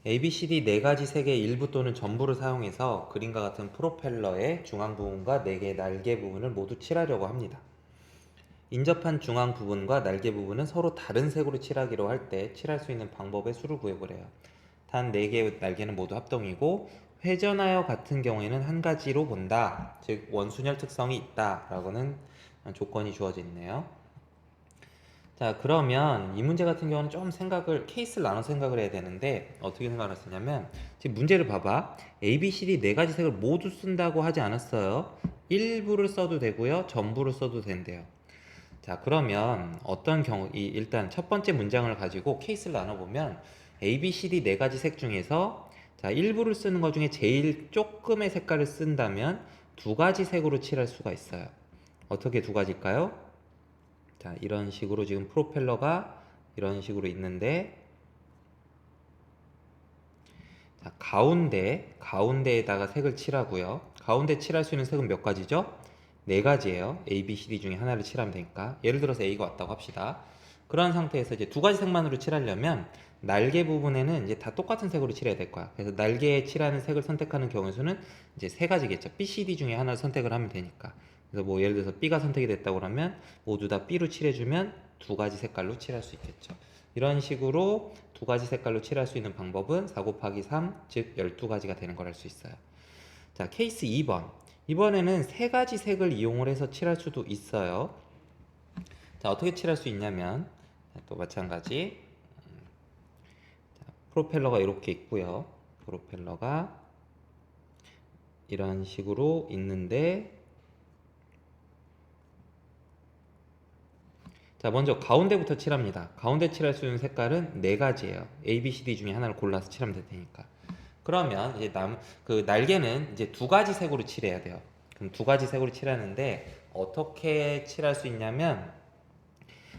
ABCD 네 가지 색의 일부 또는 전부를 사용해서 그림과 같은 프로펠러의 중앙 부분과 4개의 날개 부분을 모두 칠하려고 합니다. 인접한 중앙 부분과 날개 부분은 서로 다른 색으로 칠하기로 할 때 칠할 수 있는 방법의 수를 구해보래요. 단 4개의 날개는 모두 합동이고 회전하여 같은 경우에는 한 가지로 본다. 즉 원순열 특성이 있다 라고는 조건이 주어져 있네요. 자, 그러면 이 문제 같은 경우는 좀 케이스를 나눠 생각을 해야 되는데, 어떻게 생각을 했냐면, 지금 문제를 봐봐. A, B, C, D 네 가지 색을 모두 쓴다고 하지 않았어요. 일부를 써도 되고요, 전부를 써도 된대요. 자, 그러면 일단 첫 번째 문장을 가지고 케이스를 나눠보면, A, B, C, D 네 가지 색 중에서, 자, 일부를 쓰는 것 중에 제일 조금의 색깔을 쓴다면, 2가지 색으로 칠할 수가 있어요. 어떻게 2가지일까요? 자, 이런 식으로 지금 프로펠러가 이런 식으로 있는데, 자, 가운데에다가 색을 칠하고요. 가운데 칠할 수 있는 색은 몇 가지죠? 4가지예요. A, B, C, D 중에 하나를 칠하면 되니까. 예를 들어서 A가 왔다고 합시다. 그런 상태에서 이제 2가지 색만으로 칠하려면 날개 부분에는 이제 다 똑같은 색으로 칠해야 될 거야. 그래서 날개에 칠하는 색을 선택하는 경우의 수는 이제 3가지겠죠. B, C, D 중에 하나를 선택을 하면 되니까. 그래서 뭐 예를 들어서 B가 선택이 됐다고 그러면 모두 다 B로 칠해주면 2가지 색깔로 칠할 수 있겠죠. 이런 식으로 2가지 색깔로 칠할 수 있는 방법은 4 곱하기 3, 즉 12가지가 되는 걸 알 수 있어요. 자, 케이스 2번. 이번에는 3가지 색을 이용을 해서 칠할 수도 있어요. 자, 어떻게 칠할 수 있냐면, 또 마찬가지. 프로펠러가 이렇게 있고요. 프로펠러가 이런 식으로 있는데, 자, 먼저 가운데부터 칠합니다. 가운데 칠할 수 있는 색깔은 4가지예요. A, B, C, D 중에 하나를 골라서 칠하면 될 테니까. 그러면 이제 그 날개는 이제 2가지 색으로 칠해야 돼요. 그럼 2가지 색으로 칠하는데 어떻게 칠할 수 있냐면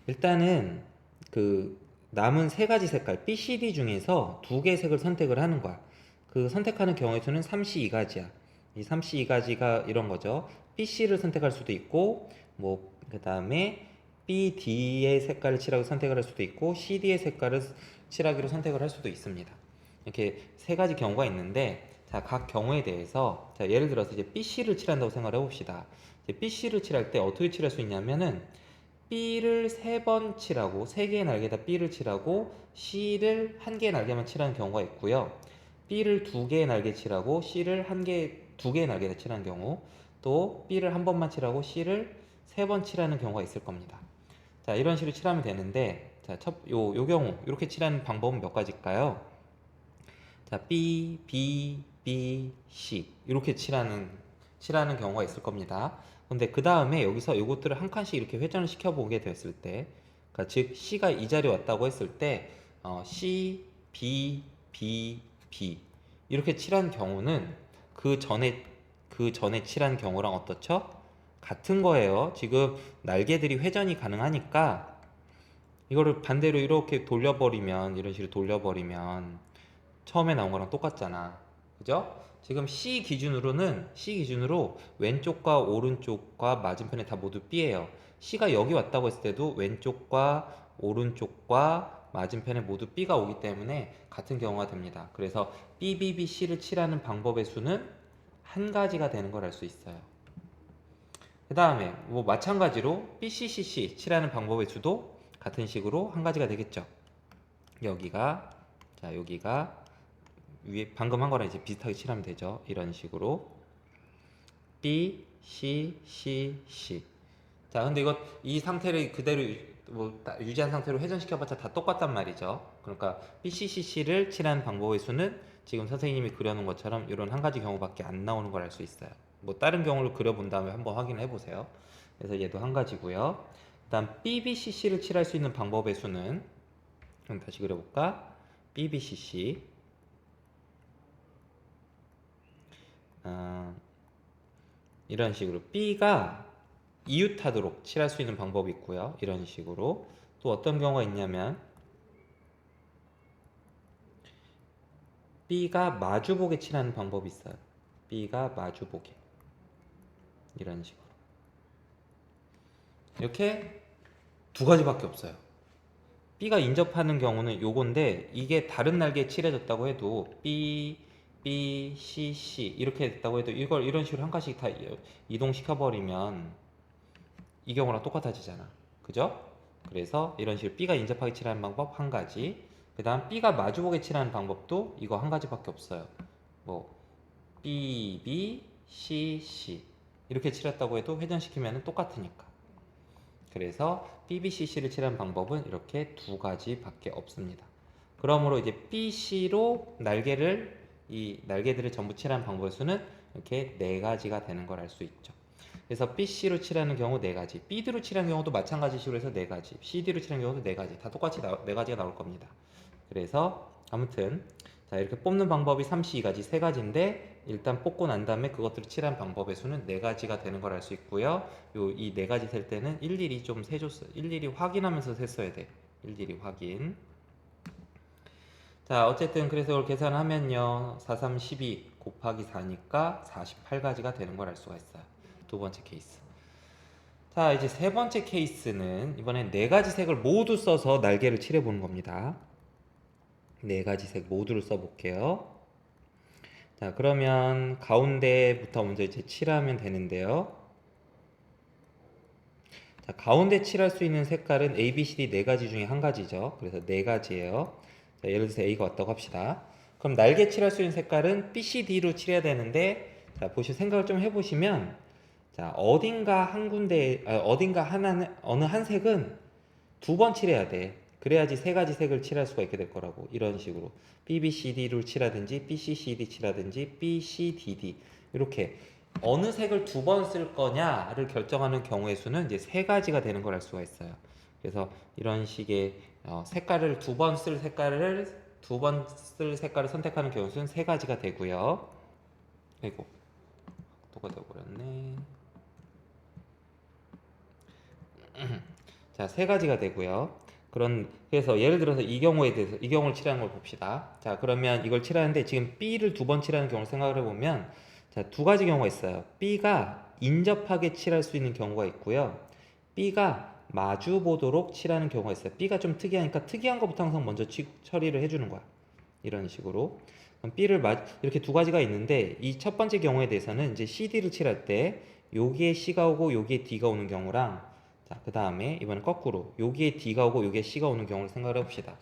일단은 그 남은 3가지 색깔 B, C, D 중에서 2개의 색을 선택을 하는 거야. 그 선택하는 경우의 수는 3C 2가지야. 이 3C 2가지가 이런 거죠. B, C를 선택할 수도 있고 뭐 그 다음에 B, D의 색깔을 칠하고 선택을 할 수도 있고 C, D의 색깔을 칠하기로 선택을 할 수도 있습니다. 이렇게 3가지 경우가 있는데 자, 각 경우에 대해서 자, 예를 들어서 이제 BC를 칠한다고 생각을 해봅시다. 이제 BC를 칠할 때 어떻게 칠할 수 있냐면은 B를 3번 칠하고 3개의 날개에다 B를 칠하고 C를 1개의 날개만 칠하는 경우가 있고요. B를 2개의 날개 칠하고 C를 2개의 날개에다 칠하는 경우, 또 B를 한 번만 칠하고 C를 3번 칠하는 경우가 있을 겁니다. 자, 이런 식으로 칠하면 되는데 자, 요 경우 이렇게 칠하는 방법은 몇 가지일까요? 자, B, B, B, C 이렇게 칠하는 경우가 있을 겁니다. 근데 그 다음에 여기서 이것들을 한 칸씩 이렇게 회전을 시켜보게 됐을 때, 그러니까 즉 C가 이 자리에 왔다고 했을 때 C, B, B, B 이렇게 칠한 경우는 그 전에 칠한 경우랑 어떻죠? 같은 거예요. 지금 날개들이 회전이 가능하니까 이거를 반대로 이렇게 돌려버리면, 이런 식으로 돌려버리면 처음에 나온 거랑 똑같잖아. 그죠? 지금 C 기준으로 왼쪽과 오른쪽과 맞은편에 다 모두 B예요. C가 여기 왔다고 했을 때도 왼쪽과 오른쪽과 맞은편에 모두 B가 오기 때문에 같은 경우가 됩니다. 그래서 B, B, B, C를 칠하는 방법의 수는 한 가지가 되는 걸 알 수 있어요. 그 다음에 뭐 마찬가지로 B, C, C, C 칠하는 방법의 수도 같은 식으로 한 가지가 되겠죠. 여기가, 자, 여기가 위에 방금 한 거랑 이제 비슷하게 칠하면 되죠. 이런 식으로 B, C, C, C. 자, 근데 이 상태를 그대로 유지한 상태로 회전시켜봤자 다 똑같단 말이죠. 그러니까 B, C, C, C를 칠하는 방법의 수는 지금 선생님이 그려놓은 것처럼 이런 한 가지 경우밖에 안 나오는 걸 알 수 있어요. 뭐 다른 경우를 그려본 다음에 한번 확인해 보세요. 그래서 얘도 한 가지고요. 일단 B, B, C, C를 칠할 수 있는 방법의 수는, 그럼 다시 그려볼까? B, B, C, C. 어, 이런 식으로 B가 이웃하도록 칠할 수 있는 방법이 있고요. 이런 식으로 또 어떤 경우가 있냐면 B가 마주보게 칠하는 방법이 있어요. B가 마주보게, 이런 식으로. 이렇게 2가지밖에 없어요. B가 인접하는 경우는 요건데 이게 다른 날개에 칠해졌다고 해도 B, B, C, C 이렇게 됐다고 해도 이걸 이런 식으로 한 칸씩 다 이동시켜 버리면 이 경우랑 똑같아지잖아. 그죠? 그래서 이런 식으로 B가 인접하게 칠하는 방법 한 가지. 그 다음 B가 마주보게 칠하는 방법도 이거 한 가지밖에 없어요. 뭐 B, B, C, C 이렇게 칠했다고 해도 회전시키면 똑같으니까. 그래서 BBCC를 칠하는 방법은 이렇게 두 가지밖에 없습니다. 그러므로 이제 BC로 이 날개들을 전부 칠하는 방법의 수는 이렇게 네 가지가 되는 걸 알 수 있죠. 그래서 BC로 칠하는 경우 네 가지, BD로 칠하는 경우도 마찬가지 식으로 해서 네 가지, CD로 칠하는 경우도 네 가지, 다 똑같이 네 가지가 나올 겁니다. 그래서 아무튼 자 이렇게 뽑는 방법이 3C2가지 세 가지인데 일단 뽑고 난 다음에 그것들을 칠한 방법의 수는 네 가지가 되는 걸 알 수 있고요. 이 네 가지 셀 때는 일일이 좀 세줬어. 일일이 확인하면서 셌어야 돼. 일일이 확인. 자 어쨌든 그래서 이걸 계산하면요 4, 3, 12 곱하기 4니까 48가지가 되는 걸 알 수가 있어요. 두 번째 케이스. 자 이제 세 번째 케이스는 이번엔 네 가지 색을 모두 써서 날개를 칠해 보는 겁니다. 네 가지 색 모두를 써볼게요. 자 그러면 가운데부터 먼저 이제 칠하면 되는데요. 자 가운데 칠할 수 있는 색깔은 A, B, C, D 네 가지 중에 한 가지죠. 그래서 네 가지예요. 자, 예를 들어서 A가 왔다고 합시다. 그럼 날개 칠할 수 있는 색깔은 B, C, D로 칠해야 되는데 자 생각을 좀 해보시면 자 어딘가 한 군데 어딘가 어느 한 색은 두 번 칠해야 돼. 그래야지 세 가지 색을 칠할 수가 있게 될 거라고. 이런 식으로 BBCD로 칠하든지 BCCD 칠하든지 BCDD 이렇게 어느 색을 두 번 쓸 거냐를 결정하는 경우의 수는 이제 세 가지가 되는 걸 알 수가 있어요. 그래서 이런 식의 색깔을 두 번 쓸 색깔을 선택하는 경우 수는 세 가지가 되고요. 아이고 또가 되어버렸네. 자, 세 가지가 되고요. 그래서 예를 들어서 이 경우를 칠하는 걸 봅시다. 자, 그러면 이걸 칠하는데 지금 B를 두 번 칠하는 경우를 생각을 해보면 자, 두 가지 경우가 있어요. B가 인접하게 칠할 수 있는 경우가 있고요. B가 마주 보도록 칠하는 경우가 있어요. B가 좀 특이하니까 특이한 것부터 항상 먼저 처리를 해주는 거야. 이런 식으로. 그럼 이렇게 두 가지가 있는데 이 첫 번째 경우에 대해서는 이제 CD를 칠할 때 여기에 C가 오고 여기에 D가 오는 경우랑 자, 그 다음에 이번엔 거꾸로 여기에 D가 오고 여기에 C가 오는 경우를 생각을 해봅시다.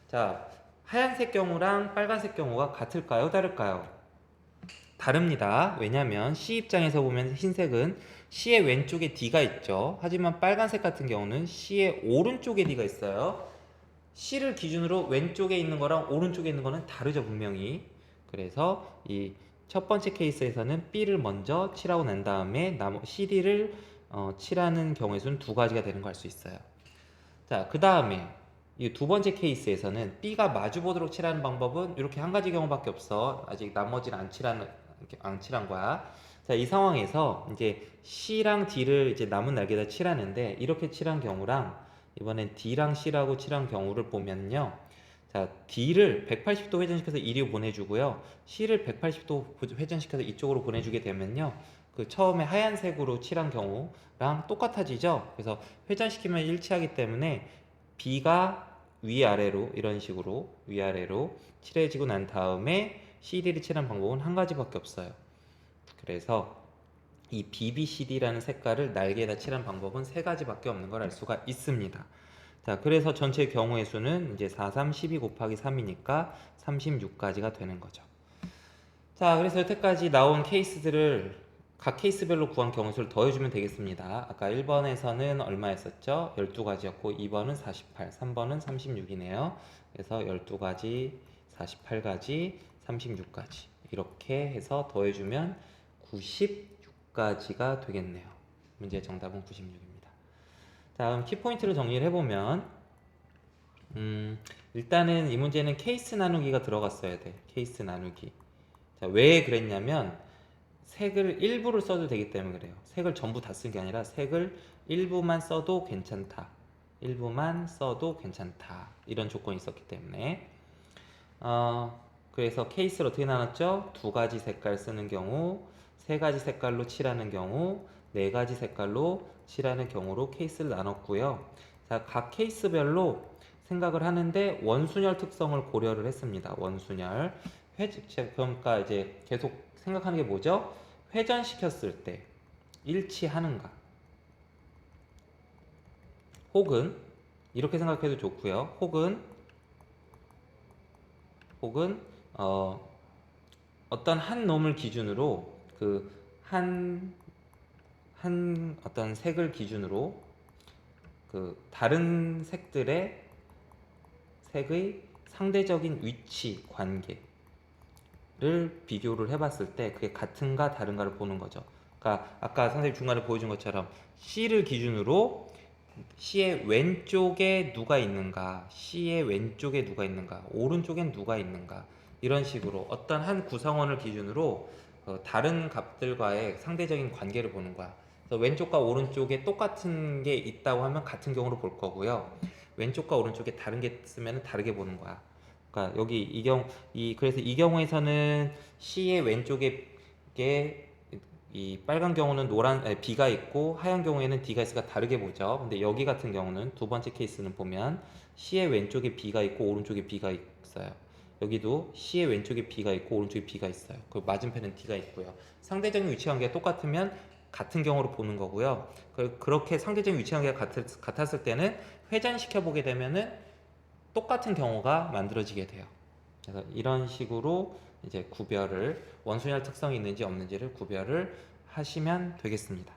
자, 하얀색 경우랑 빨간색 경우가 같을까요? 다를까요? 다릅니다. 왜냐하면 C 입장에서 보면 흰색은 C의 왼쪽에 D가 있죠. 하지만 빨간색 같은 경우는 C의 오른쪽에 D가 있어요. C를 기준으로 왼쪽에 있는 거랑 오른쪽에 있는 거는 다르죠, 분명히. 그래서 이 첫 번째 케이스에서는 B를 먼저 칠하고 난 다음에 CD를 칠하는 경우의 수는 두 가지가 되는 걸 알 수 있어요. 자, 그 다음에 이 두 번째 케이스에서는 B가 마주 보도록 칠하는 방법은 이렇게 한 가지 경우밖에 없어. 아직 나머지는 안 칠한 거야. 자, 이 상황에서 이제 C랑 D를 이제 남은 날개에다 칠하는데 이렇게 칠한 경우랑 이번엔 D랑 C라고 칠한 경우를 보면요. 자, D를 180도 회전시켜서 이리로 보내주고요. C를 180도 회전시켜서 이쪽으로 보내주게 되면요. 그 처음에 하얀색으로 칠한 경우랑 똑같아지죠. 그래서 회전시키면 일치하기 때문에 B가 위아래로 이런 식으로 위아래로 칠해지고 난 다음에 CD를 칠한 방법은 한 가지밖에 없어요. 그래서 이 BBCD라는 색깔을 날개에다 칠한 방법은 세 가지밖에 없는 걸 알 수가 있습니다. 자, 그래서 전체 경우의 수는 이제 4, 3, 12 곱하기 3이니까 36가지가 되는 거죠. 자, 그래서 여태까지 나온 케이스들을 각 케이스별로 구한 경우수를 더해주면 되겠습니다. 아까 1번에서는 얼마였었죠? 12가지였고 2번은 48, 3번은 36이네요. 그래서 12가지, 48가지, 36가지 이렇게 해서 더해주면 96가지가 되겠네요. 문제의 정답은 96입니다. 다음 키포인트를 정리를 해보면 일단은 이 문제는 케이스 나누기가 들어갔어야 돼. 케이스 나누기. 자, 왜 그랬냐면 색을 일부를 써도 되기 때문에 그래요. 색을 전부 다 쓴 게 아니라 색을 일부만 써도 괜찮다. 일부만 써도 괜찮다. 이런 조건이 있었기 때문에 그래서 케이스를 어떻게 나눴죠? 두 가지 색깔 쓰는 경우, 세 가지 색깔로 칠하는 경우, 네 가지 색깔로 칠하는 경우로 케이스를 나눴고요. 자, 각 케이스별로 생각을 하는데 원순열 특성을 고려를 했습니다. 원순열. 그러니까 이제 계속 생각하는 게 뭐죠? 회전시켰을 때 일치하는가? 혹은 이렇게 생각해도 좋고요. 혹은 어떤 한 놈을 기준으로 한 어떤 색을 기준으로 다른 색의 상대적인 위치 관계를 비교를 해봤을 때 그게 같은가 다른가를 보는 거죠. 그러니까 아까 선생님 중간에 보여준 것처럼 C를 기준으로 C의 왼쪽에 누가 있는가, C의 왼쪽에 누가 있는가, 오른쪽엔 누가 있는가, 이런 식으로 어떤 한 구성원을 기준으로 다른 값들과의 상대적인 관계를 보는 거야. 그래서 왼쪽과 오른쪽에 똑같은 게 있다고 하면 같은 경우로 볼 거고요. 왼쪽과 오른쪽에 다른 게 있으면 다르게 보는 거야. 그러니까 여기 그래서 이 경우에서는 C의 왼쪽에 이 빨간 경우는 B가 있고 하얀 경우에는 D가 있으니까 다르게 보죠. 근데 여기 같은 경우는 두 번째 케이스는 보면 C의 왼쪽에 B가 있고 오른쪽에 B가 있어요. 여기도 C의 왼쪽에 B가 있고 오른쪽에 B가 있어요. 그리고 맞은편은 D가 있고요. 상대적인 위치 관계가 똑같으면 같은 경우로 보는 거고요. 그렇게 상대적인 위치 관계가 같았을 때는 회전시켜 보게 되면은 똑같은 경우가 만들어지게 돼요. 그래서 이런 식으로 이제 원순열 특성이 있는지 없는지를 구별을 하시면 되겠습니다.